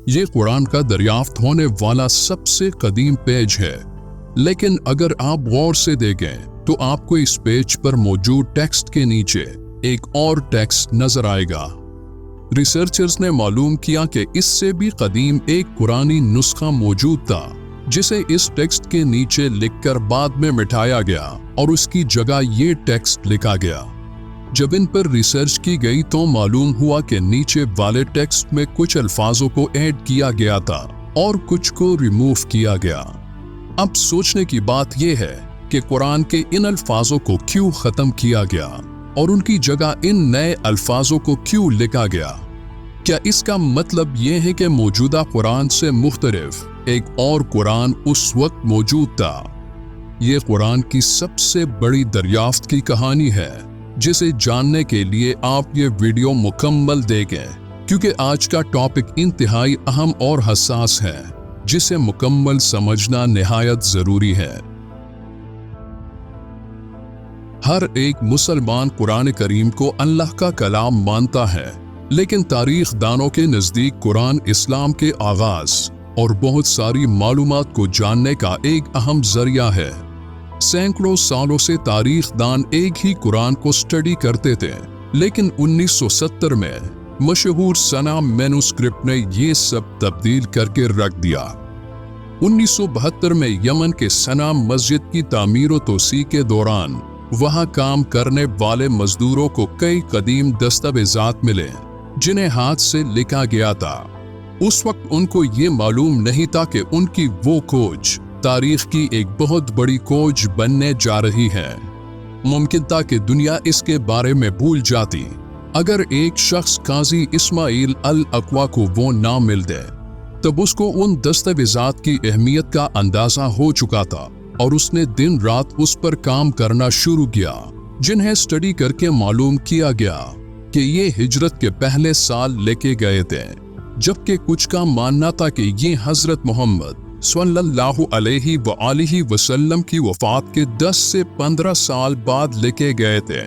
یہ قرآن کا دریافت ہونے والا سب سے قدیم پیج ہے، لیکن اگر آپ غور سے دیکھیں تو آپ کو اس پیج پر موجود ٹیکسٹ کے نیچے ایک اور ٹیکسٹ نظر آئے گا۔ ریسرچرز نے معلوم کیا کہ اس سے بھی قدیم ایک قرآنی نسخہ موجود تھا، جسے اس ٹیکسٹ کے نیچے لکھ کر بعد میں مٹایا گیا اور اس کی جگہ یہ ٹیکسٹ لکھا گیا۔ جب ان پر ریسرچ کی گئی تو معلوم ہوا کہ نیچے والے ٹیکسٹ میں کچھ الفاظوں کو ایڈ کیا گیا تھا اور کچھ کو ریموو کیا گیا۔ اب سوچنے کی بات یہ ہے کہ قرآن کے ان الفاظوں کو کیوں ختم کیا گیا اور ان کی جگہ ان نئے الفاظوں کو کیوں لکھا گیا؟ کیا اس کا مطلب یہ ہے کہ موجودہ قرآن سے مختلف ایک اور قرآن اس وقت موجود تھا؟ یہ قرآن کی سب سے بڑی دریافت کی کہانی ہے، جسے جاننے کے لیے آپ یہ ویڈیو مکمل دیکھیں، کیونکہ آج کا ٹاپک انتہائی اہم اور حساس ہے، جسے مکمل سمجھنا نہایت ضروری ہے۔ ہر ایک مسلمان قرآن کریم کو اللہ کا کلام مانتا ہے، لیکن تاریخ دانوں کے نزدیک قرآن اسلام کے آغاز اور بہت ساری معلومات کو جاننے کا ایک اہم ذریعہ ہے۔ سینکڑوں سالوں سے تاریخ دان ایک ہی قرآن کو اسٹڈی کرتے تھے، لیکن 1970 میں مشہور سنا مینوسکرپٹ نے یہ سب تبدیل کر کے رکھ دیا۔ 1972 میں یمن کے سنا مسجد کی تعمیر و توسیع کے دوران وہاں کام کرنے والے مزدوروں کو کئی قدیم دستاویزات ملے جنہیں ہاتھ سے لکھا گیا تھا۔ اس وقت ان کو یہ معلوم نہیں تھا کہ ان کی وہ کھوج تاریخ کی ایک بہت بڑی کھوج بننے جا رہی ہے۔ ممکن تھا کہ دنیا اس کے بارے میں بھول جاتی اگر ایک شخص قاضی اسماعیل الاقویٰ کو وہ نام مل دے۔ تب اس کو ان دستاویزات کی اہمیت کا اندازہ ہو چکا تھا اور اس نے دن رات اس پر کام کرنا شروع کیا، جنہیں اسٹڈی کر کے معلوم کیا گیا کہ یہ ہجرت کے پہلے سال لکھے گئے تھے، جبکہ کچھ کا ماننا تھا کہ یہ حضرت محمد صلی اللہ علیہ وآلہ وسلم کی وفات کے 10 سے 15 سال بعد لکھے گئے تھے۔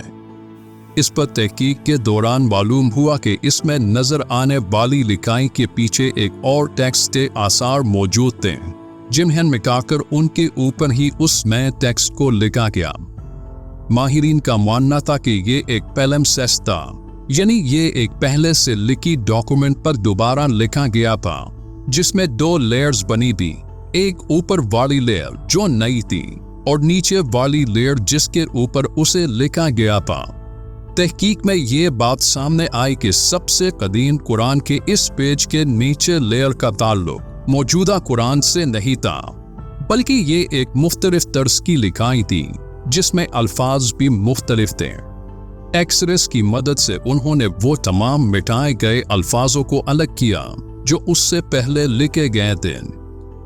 اس پر تحقیق کے دوران معلوم ہوا کہ اس میں نظر آنے والی لکھائی کے پیچھے ایک اور ٹیکسٹ کے آثار موجود تھے، جنہیں مٹا کر ان کے اوپر ہی اس نئے ٹیکسٹ کو لکھا گیا۔ ماہرین کا ماننا تھا کہ یہ ایک پیلمسیسٹ تھا، یعنی یہ ایک پہلے سے لکھی ڈاکومنٹ پر دوبارہ لکھا گیا تھا، جس میں 2 لیئرز بنی تھی، ایک اوپر والی لیئر جو نئی تھی اور نیچے والی لیئر جس کے اوپر اسے لکھا گیا تھا۔ تحقیق میں یہ بات سامنے آئی کہ سب سے قدیم قرآن کے اس پیج کے نیچے لیئر کا تعلق موجودہ قرآن سے نہیں تھا، بلکہ یہ ایک مختلف طرز کی لکھائی تھی جس میں الفاظ بھی مختلف تھے۔ ایکس ریز کی مدد سے انہوں نے وہ تمام مٹائے گئے الفاظوں کو الگ کیا جو اس سے پہلے لکھے گئے تھے،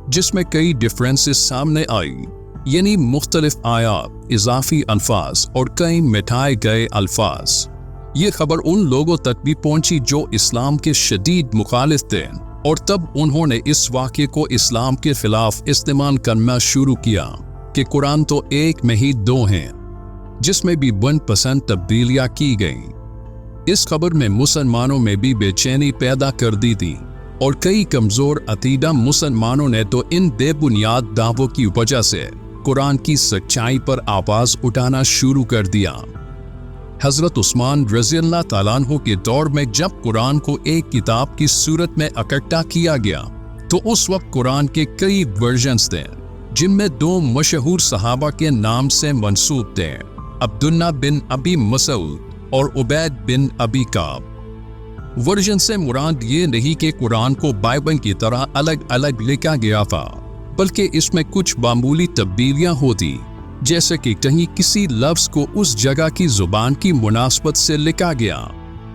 جس میں کئی ڈفرینسز سامنے آئی، یعنی مختلف آیات، اضافی الفاظ اور کئی مٹائے گئے الفاظ۔ یہ خبر ان لوگوں تک بھی پہنچی جو اسلام کے شدید مخالف تھے، اور تب انہوں نے اس واقعے کو اسلام کے خلاف استعمال کرنا شروع کیا کہ قرآن تو ایک میں ہی 2 ہیں، جس میں بھی من پسند تبدیلیاں کی گئیں۔ اس خبر میں مسلمانوں میں بھی بے چینی پیدا کر دی تھی، اور کئی کمزور عقیدہ مسلمانوں نے تو ان بے بنیاد دعووں کی وجہ سے قرآن کی سچائی پر آواز اٹھانا شروع کر دیا۔ حضرت عثمان رضی اللہ تعالیٰ عنہ کے دور میں جب قرآن کو ایک کتاب کی صورت میں اکٹھا کیا گیا تو اس وقت قرآن کے کئی ورژنز تھے، جن میں 2 مشہور صحابہ کے نام سے منسوب تھے، عبداللہ بن ابی مسعود اور عبید بن ابی کعب۔ ورژن سے مراد یہ نہیں کہ قرآن کو بائبل کی طرح الگ الگ لکھا گیا تھا، بلکہ اس میں کچھ معمولی تبدیلیاں ہوتی، جیسے کہ کہیں کسی لفظ کو اس جگہ کی زبان کی مناسبت سے لکھا گیا،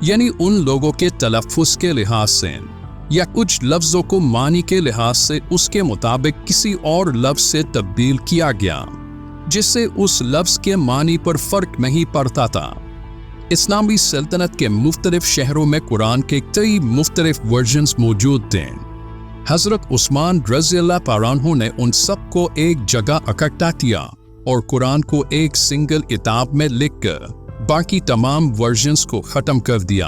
یعنی ان لوگوں کے تلفظ کے لحاظ سے، یا کچھ لفظوں کو معنی کے لحاظ سے اس کے مطابق کسی اور لفظ سے تبدیل کیا گیا، جس سے اس لفظ کے معنی پر فرق نہیں پڑتا تھا۔ اسلامی سلطنت کے مختلف شہروں میں قرآن کے کئی مختلف ورژنز موجود تھے۔ حضرت عثمان رضی اللہ تعالیٰ عنہ نے ان سب کو ایک جگہ اکٹھا کیا اور قرآن کو ایک سنگل کتاب میں لکھ کر باقی تمام ورژنز کو ختم کر دیا۔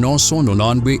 999